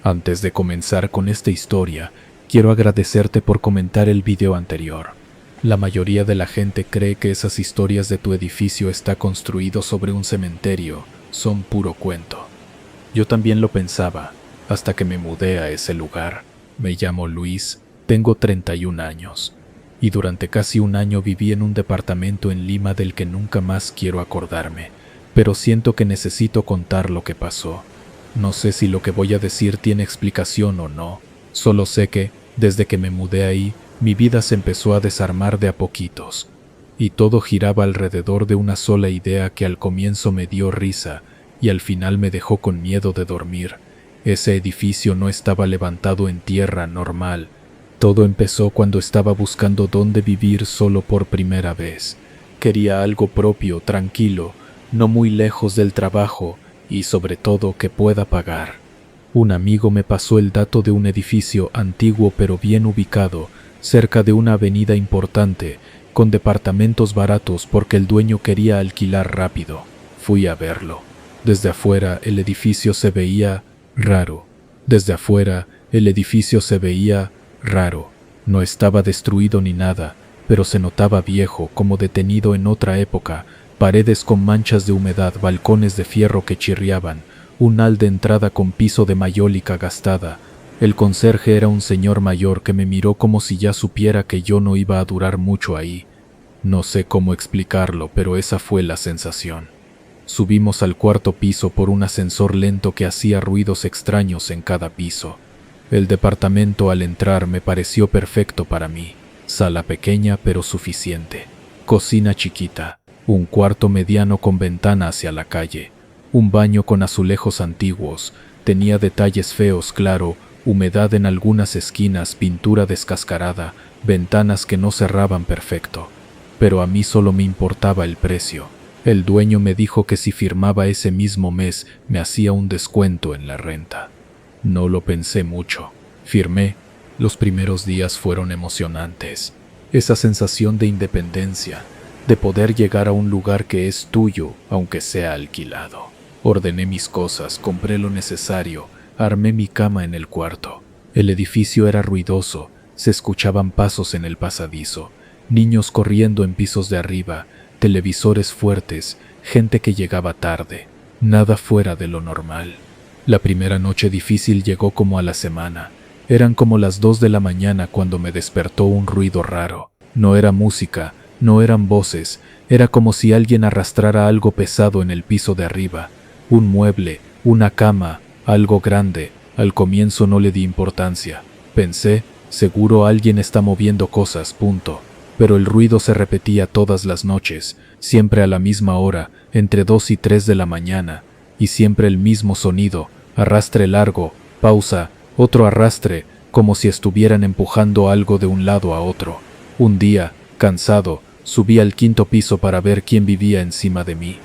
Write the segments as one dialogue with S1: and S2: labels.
S1: Antes de comenzar con esta historia, quiero agradecerte por comentar el video anterior. La mayoría de la gente cree que esas historias de tu edificio está construido sobre un cementerio son puro cuento. Yo también lo pensaba, hasta que me mudé a ese lugar. Me llamo Luis, tengo 31 años, y durante casi un año viví en un departamento en Lima del que nunca más quiero acordarme, pero siento que necesito contar lo que pasó. No sé si lo que voy a decir tiene explicación o no, solo sé que, desde que me mudé ahí, mi vida se empezó a desarmar de a poquitos, y todo giraba alrededor de una sola idea que al comienzo me dio risa y al final me dejó con miedo de dormir. Ese edificio no estaba levantado en tierra normal. Todo empezó cuando estaba buscando dónde vivir solo por primera vez. Quería algo propio, tranquilo, no muy lejos del trabajo y sobre todo que pueda pagar. Un amigo me pasó el dato de un edificio antiguo pero bien ubicado, cerca de una avenida importante, con departamentos baratos porque el dueño quería alquilar rápido. Fui a verlo. Desde afuera el edificio se veía raro. No estaba destruido ni nada, pero se notaba viejo, como detenido en otra época. Paredes con manchas de humedad, balcones de fierro que chirriaban, un hall de entrada con piso de mayólica gastada. El conserje era un señor mayor que me miró como si ya supiera que yo no iba a durar mucho ahí. No sé cómo explicarlo, pero esa fue la sensación. Subimos al cuarto piso por un ascensor lento que hacía ruidos extraños en cada piso. El departamento al entrar me pareció perfecto para mí. Sala pequeña pero suficiente. Cocina chiquita. Un cuarto mediano con ventana hacia la calle. Un baño con azulejos antiguos. Tenía detalles feos, claro, humedad en algunas esquinas, pintura descascarada, ventanas que no cerraban perfecto. Pero a mí solo me importaba el precio. El dueño me dijo que si firmaba ese mismo mes me hacía un descuento en la renta. No lo pensé mucho. Firmé. Los primeros días fueron emocionantes. Esa sensación de independencia, de poder llegar a un lugar que es tuyo, aunque sea alquilado. Ordené mis cosas, compré lo necesario, armé mi cama en el cuarto. El edificio era ruidoso, se escuchaban pasos en el pasadizo, niños corriendo en pisos de arriba, televisores fuertes, gente que llegaba tarde, nada fuera de lo normal. La primera noche difícil llegó como a la semana. Eran como las 2 de la mañana cuando me despertó un ruido raro. No era música, no eran voces, era como si alguien arrastrara algo pesado en el piso de arriba. Un mueble, una cama, algo grande. Al comienzo no le di importancia. Pensé, seguro alguien está moviendo cosas, punto. Pero el ruido se repetía todas las noches, siempre a la misma hora, entre 2 y 3 de la mañana, y siempre el mismo sonido, arrastre largo, pausa, otro arrastre, como si estuvieran empujando algo de un lado a otro. Un día, cansado, subí al 5º piso para ver quién vivía encima de mí.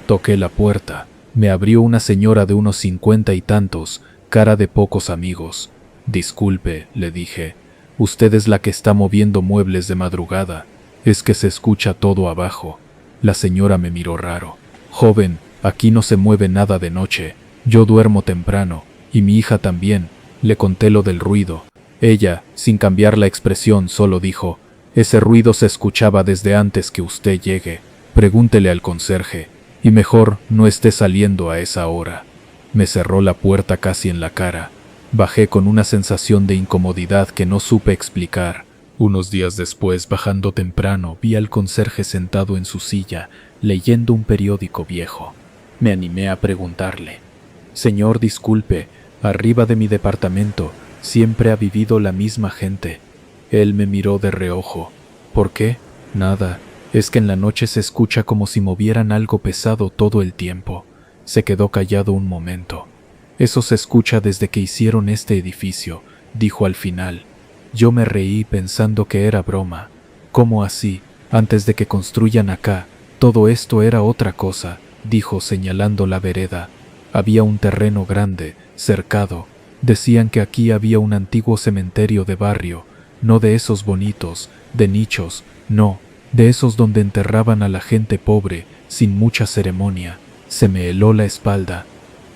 S1: Toqué la puerta. Me abrió una señora de unos 50 y tantos, cara de pocos amigos. «Disculpe», le dije, «usted es la que está moviendo muebles de madrugada. Es que se escucha todo abajo». La señora me miró raro. «Joven, aquí no se mueve nada de noche. Yo duermo temprano, y mi hija también». Le conté lo del ruido. Ella, sin cambiar la expresión, solo dijo, «Ese ruido se escuchaba desde antes que usted llegue. Pregúntele al conserje, y mejor no esté saliendo a esa hora». Me cerró la puerta casi en la cara. Bajé con una sensación de incomodidad que no supe explicar. Unos días después, bajando temprano, vi al conserje sentado en su silla, leyendo un periódico viejo. Me animé a preguntarle, «Señor, disculpe, arriba de mi departamento siempre ha vivido la misma gente». Él me miró de reojo. «¿Por qué?» «Nada, es que en la noche se escucha como si movieran algo pesado todo el tiempo». Se quedó callado un momento. «Eso se escucha desde que hicieron este edificio», dijo al final. Yo me reí pensando que era broma. «¿Cómo así? Antes de que construyan acá, todo esto era otra cosa», dijo señalando la vereda. Había un terreno grande, cercado. Decían que aquí había un antiguo cementerio de barrio, no de esos bonitos, de nichos, no, de esos donde enterraban a la gente pobre, sin mucha ceremonia. Se me heló la espalda.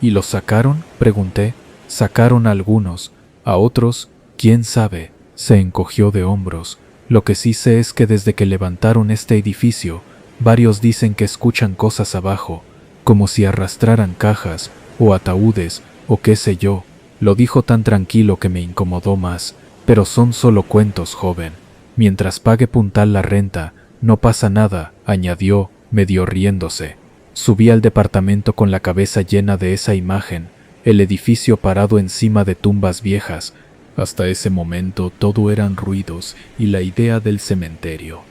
S1: «¿Y los sacaron?», pregunté. Sacaron a algunos, a otros, quién sabe, se encogió de hombros. Lo que sí sé es que desde que levantaron este edificio, varios dicen que escuchan cosas abajo, como si arrastraran cajas, o ataúdes, o qué sé yo. Lo dijo tan tranquilo que me incomodó más, pero son solo cuentos, joven. Mientras pague puntal la renta, no pasa nada, añadió, medio riéndose. Subí al departamento con la cabeza llena de esa imagen, el edificio parado encima de tumbas viejas. Hasta ese momento todo eran ruidos y la idea del cementerio.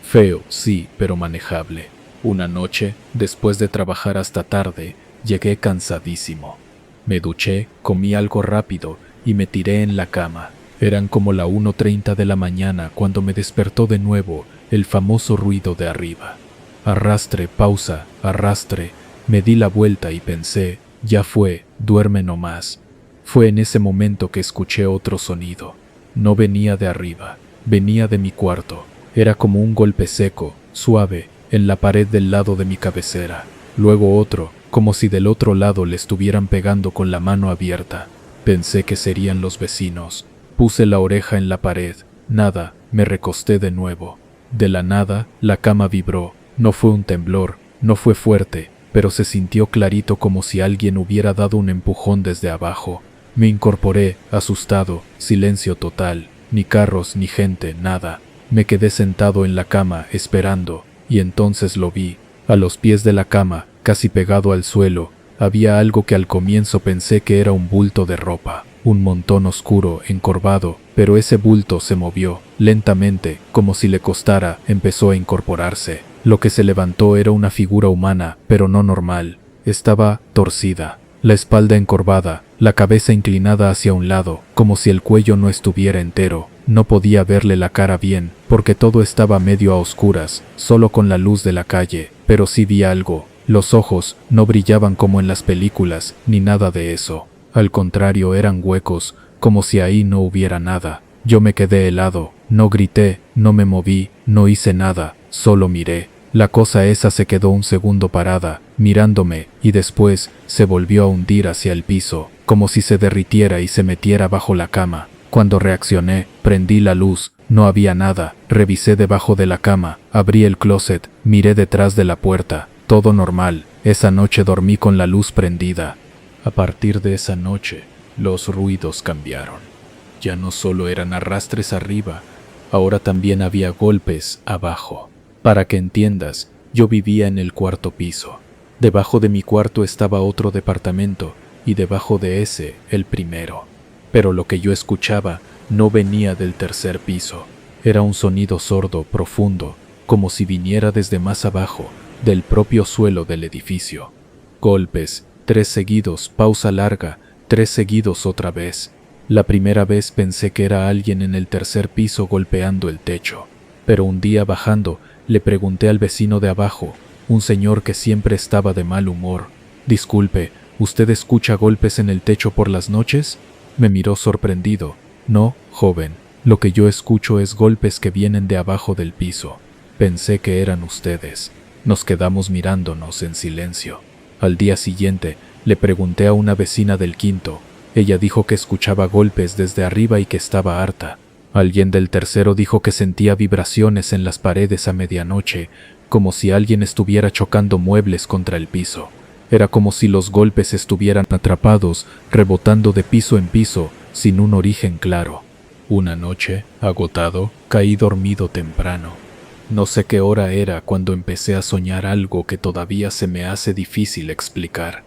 S1: Feo, sí, pero manejable. Una noche, después de trabajar hasta tarde, llegué cansadísimo. Me duché, comí algo rápido y me tiré en la cama. Eran como la 1:30 de la mañana cuando me despertó de nuevo el famoso ruido de arriba. Arrastre, pausa, arrastre. Me di la vuelta y pensé, ya fue, duerme nomás. Fue en ese momento que escuché otro sonido. No venía de arriba, venía de mi cuarto. Era como un golpe seco, suave, en la pared del lado de mi cabecera. Luego otro, como si del otro lado le estuvieran pegando con la mano abierta. Pensé que serían los vecinos. Puse la oreja en la pared. Nada, me recosté de nuevo. De la nada, la cama vibró. No fue un temblor, no fue fuerte, pero se sintió clarito como si alguien hubiera dado un empujón desde abajo. Me incorporé, asustado, silencio total, ni carros, ni gente, nada. Me quedé sentado en la cama, esperando, y entonces lo vi. A los pies de la cama, casi pegado al suelo, había algo que al comienzo pensé que era un bulto de ropa, un montón oscuro, encorvado, pero ese bulto se movió, lentamente, como si le costara, empezó a incorporarse. Lo que se levantó era una figura humana, pero no normal. Estaba torcida, la espalda encorvada, la cabeza inclinada hacia un lado, como si el cuello no estuviera entero. No podía verle la cara bien, porque todo estaba medio a oscuras, solo con la luz de la calle, pero sí vi algo. Los ojos no brillaban como en las películas, ni nada de eso. Al contrario, eran huecos, como si ahí no hubiera nada. Yo me quedé helado, no grité, no me moví, no hice nada, solo miré. La cosa esa se quedó un segundo parada, mirándome, y después se volvió a hundir hacia el piso, como si se derritiera y se metiera bajo la cama. Cuando reaccioné, prendí la luz, no había nada, revisé debajo de la cama, abrí el closet, miré detrás de la puerta, todo normal. Esa noche dormí con la luz prendida. A partir de esa noche, los ruidos cambiaron. Ya no solo eran arrastres arriba, ahora también había golpes abajo. Para que entiendas, yo vivía en el 4º piso. Debajo de mi cuarto estaba otro departamento y debajo de ese el primero. Pero lo que yo escuchaba no venía del 3er piso. Era un sonido sordo, profundo, como si viniera desde más abajo, del propio suelo del edificio. Golpes, 3 seguidos, pausa larga, 3 seguidos otra vez. La primera vez pensé que era alguien en el 3er piso golpeando el techo. Pero un día bajando, le pregunté al vecino de abajo, un señor que siempre estaba de mal humor. «Disculpe, ¿usted escucha golpes en el techo por las noches?» Me miró sorprendido. «No, joven, lo que yo escucho es golpes que vienen de abajo del piso. Pensé que eran ustedes». Nos quedamos mirándonos en silencio. Al día siguiente, le pregunté a una vecina del 5º. Ella dijo que escuchaba golpes desde arriba y que estaba harta. Alguien del 3º dijo que sentía vibraciones en las paredes a medianoche, como si alguien estuviera chocando muebles contra el piso. Era como si los golpes estuvieran atrapados, rebotando de piso en piso, sin un origen claro. Una noche, agotado, caí dormido temprano. No sé qué hora era cuando empecé a soñar algo que todavía se me hace difícil explicar.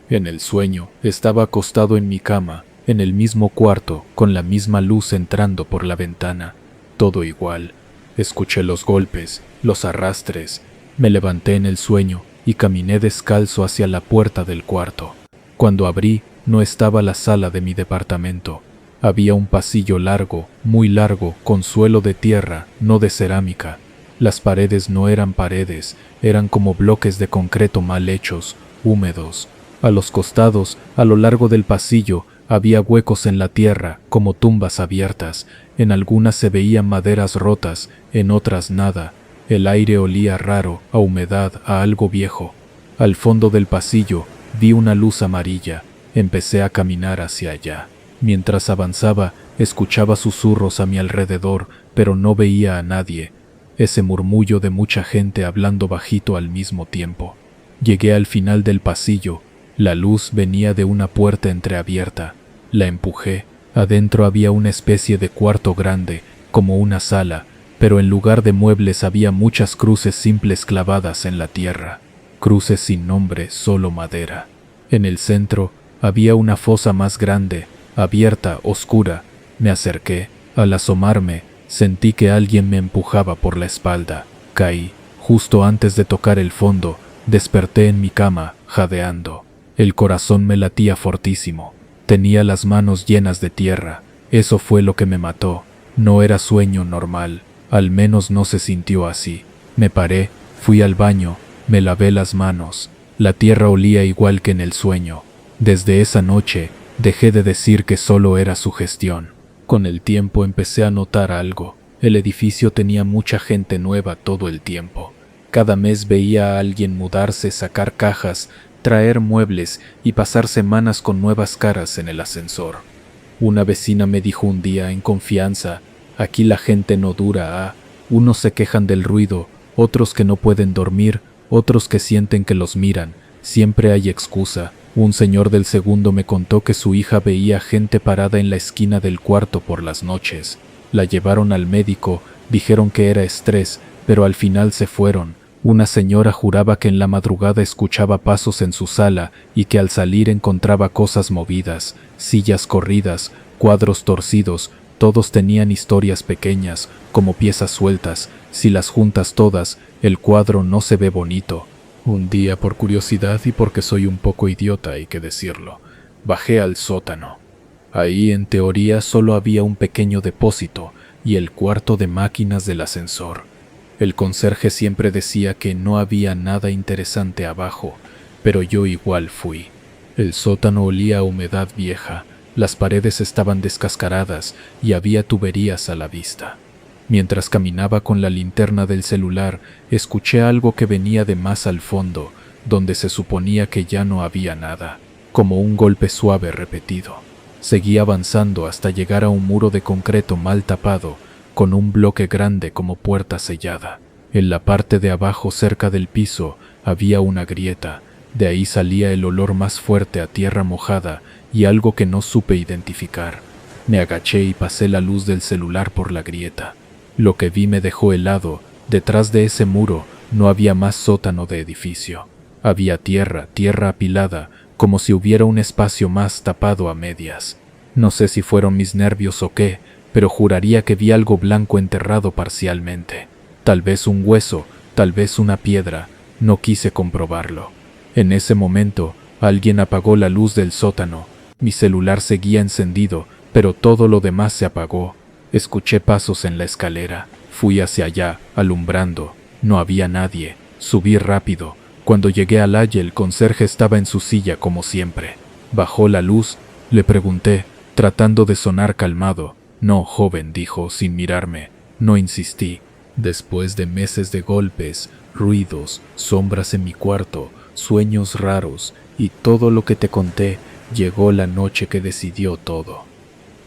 S1: En el sueño, estaba acostado en mi cama, en el mismo cuarto, con la misma luz entrando por la ventana. Todo igual. Escuché los golpes, los arrastres. Me levanté en el sueño y caminé descalzo hacia la puerta del cuarto. Cuando abrí, no estaba la sala de mi departamento. Había un pasillo largo, muy largo, con suelo de tierra, no de cerámica. Las paredes no eran paredes, eran como bloques de concreto mal hechos, húmedos. A los costados, a lo largo del pasillo, había huecos en la tierra, como tumbas abiertas. En algunas se veían maderas rotas, en otras nada. El aire olía raro, a humedad, a algo viejo. Al fondo del pasillo vi una luz amarilla. Empecé a caminar hacia allá. Mientras avanzaba, escuchaba susurros a mi alrededor, pero no veía a nadie. Ese murmullo de mucha gente hablando bajito al mismo tiempo. Llegué al final del pasillo. La luz venía de una puerta entreabierta. La empujé. Adentro había una especie de cuarto grande, como una sala, pero en lugar de muebles había muchas cruces simples clavadas en la tierra. Cruces sin nombre, solo madera. En el centro había una fosa más grande, abierta, oscura. Me acerqué. Al asomarme, sentí que alguien me empujaba por la espalda. Caí. Justo antes de tocar el fondo, desperté en mi cama, jadeando. El corazón me latía fortísimo. Tenía las manos llenas de tierra. Eso fue lo que me mató. No era sueño normal. Al menos no se sintió así. Me paré, fui al baño, me lavé las manos. La tierra olía igual que en el sueño. Desde esa noche, dejé de decir que solo era sugestión. Con el tiempo empecé a notar algo. El edificio tenía mucha gente nueva todo el tiempo. Cada mes veía a alguien mudarse, sacar cajas, traer muebles y pasar semanas con nuevas caras en el ascensor. Una vecina me dijo un día en confianza: aquí la gente no dura, unos se quejan del ruido, otros que no pueden dormir, otros que sienten que los miran, siempre hay excusa. Un señor del segundo me contó que su hija veía gente parada en la esquina del cuarto por las noches. La llevaron al médico, dijeron que era estrés, pero al final se fueron. Una señora juraba que en la madrugada escuchaba pasos en su sala y que al salir encontraba cosas movidas, sillas corridas, cuadros torcidos. Todos tenían historias pequeñas, como piezas sueltas. Si las juntas todas, el cuadro no se ve bonito. Un día, por curiosidad y porque soy un poco idiota, hay que decirlo, bajé al sótano. Ahí, en teoría, solo había un pequeño depósito y el cuarto de máquinas del ascensor. El conserje siempre decía que no había nada interesante abajo, pero yo igual fui. El sótano olía a humedad vieja, las paredes estaban descascaradas y había tuberías a la vista. Mientras caminaba con la linterna del celular, escuché algo que venía de más al fondo, donde se suponía que ya no había nada, como un golpe suave repetido. Seguí avanzando hasta llegar a un muro de concreto mal tapado, con un bloque grande como puerta sellada. En la parte de abajo, cerca del piso, había una grieta. De ahí salía el olor más fuerte a tierra mojada y algo que no supe identificar. Me agaché y pasé la luz del celular por la grieta. Lo que vi me dejó helado. Detrás de ese muro no había más sótano de edificio. Había tierra apilada, como si hubiera un espacio más tapado a medias. No sé si fueron mis nervios o qué, pero juraría que vi algo blanco enterrado parcialmente. Tal vez un hueso, tal vez una piedra. No quise comprobarlo. En ese momento, alguien apagó la luz del sótano. Mi celular seguía encendido, pero todo lo demás se apagó. Escuché pasos en la escalera. Fui hacia allá, alumbrando. No había nadie. Subí rápido. Cuando llegué al hall, el conserje estaba en su silla como siempre. Bajó la luz. Le pregunté, tratando de sonar calmado. No, joven, dijo, sin mirarme. No insistí. Después de meses de golpes, ruidos, sombras en mi cuarto, sueños raros y todo lo que te conté, llegó la noche que decidió todo.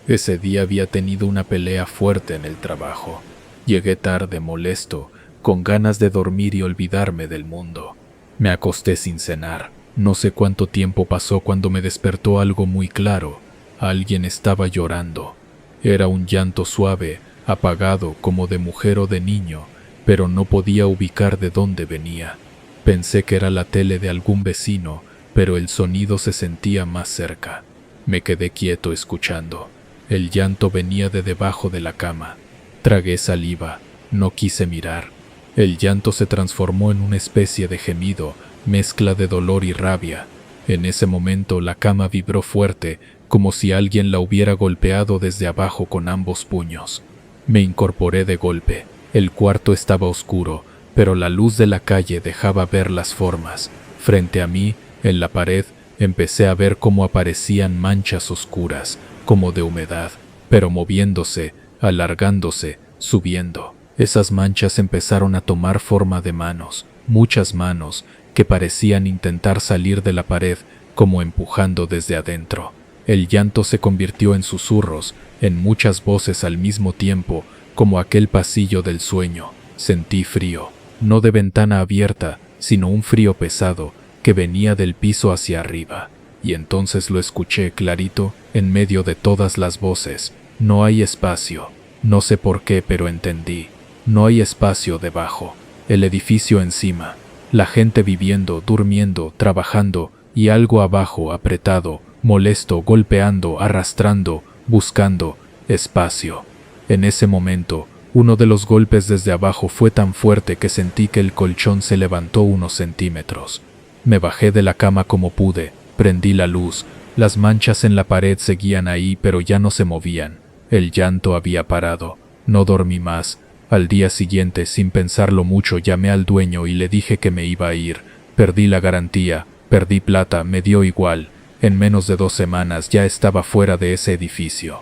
S1: Ese día había tenido una pelea fuerte en el trabajo. Llegué tarde, molesto, con ganas de dormir y olvidarme del mundo. Me acosté sin cenar. No sé cuánto tiempo pasó cuando me despertó algo muy claro. Alguien estaba llorando. Era un llanto suave, apagado, como de mujer o de niño, pero no podía ubicar de dónde venía. Pensé que era la tele de algún vecino, pero el sonido se sentía más cerca. Me quedé quieto escuchando. El llanto venía de debajo de la cama. Tragué saliva, no quise mirar. El llanto se transformó en una especie de gemido, mezcla de dolor y rabia. En ese momento la cama vibró fuerte, como si alguien la hubiera golpeado desde abajo con ambos puños. Me incorporé de golpe. El cuarto estaba oscuro, pero la luz de la calle dejaba ver las formas. Frente a mí, en la pared, empecé a ver cómo aparecían manchas oscuras, como de humedad, pero moviéndose, alargándose, subiendo. Esas manchas empezaron a tomar forma de manos, muchas manos, que parecían intentar salir de la pared, como empujando desde adentro. El llanto se convirtió en susurros, en muchas voces al mismo tiempo, como aquel pasillo del sueño. Sentí frío, no de ventana abierta, sino un frío pesado que venía del piso hacia arriba. Y entonces lo escuché clarito, en medio de todas las voces. No hay espacio. No sé por qué, pero entendí. No hay espacio debajo. El edificio encima. La gente viviendo, durmiendo, trabajando, y algo abajo, apretado, molesto, golpeando, arrastrando, buscando espacio. En ese momento, uno de los golpes desde abajo fue tan fuerte que sentí que el colchón se levantó unos centímetros. Me bajé de la cama como pude, prendí la luz. Las manchas en la pared seguían ahí, pero ya no se movían. El llanto había parado. No dormí más. Al día siguiente, sin pensarlo mucho, llamé al dueño y le dije que me iba a ir. Perdí la garantía, perdí plata, me dio igual. En menos de 2 semanas ya estaba fuera de ese edificio.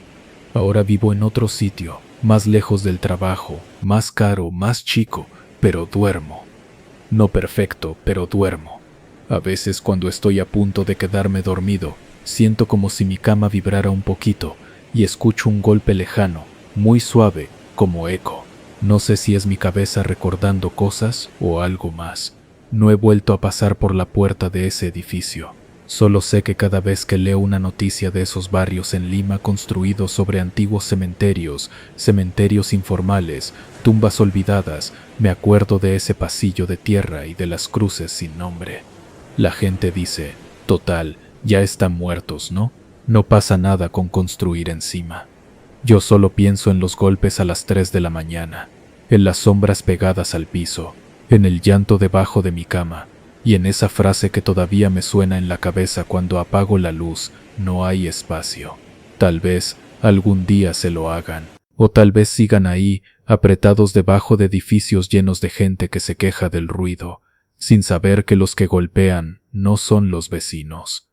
S1: Ahora vivo en otro sitio, más lejos del trabajo, más caro, más chico, pero duermo. No perfecto, pero duermo. A veces cuando estoy a punto de quedarme dormido, siento como si mi cama vibrara un poquito y escucho un golpe lejano, muy suave, como eco. No sé si es mi cabeza recordando cosas o algo más. No he vuelto a pasar por la puerta de ese edificio. Solo sé que cada vez que leo una noticia de esos barrios en Lima construidos sobre antiguos cementerios, cementerios informales, tumbas olvidadas, me acuerdo de ese pasillo de tierra y de las cruces sin nombre. La gente dice, total, ya están muertos, ¿no? No pasa nada con construir encima. Yo solo pienso en los golpes a las 3 de la mañana, en las sombras pegadas al piso, en el llanto debajo de mi cama, y en esa frase que todavía me suena en la cabeza cuando apago la luz: no hay espacio. Tal vez algún día se lo hagan, o tal vez sigan ahí, apretados debajo de edificios llenos de gente que se queja del ruido, sin saber que los que golpean no son los vecinos.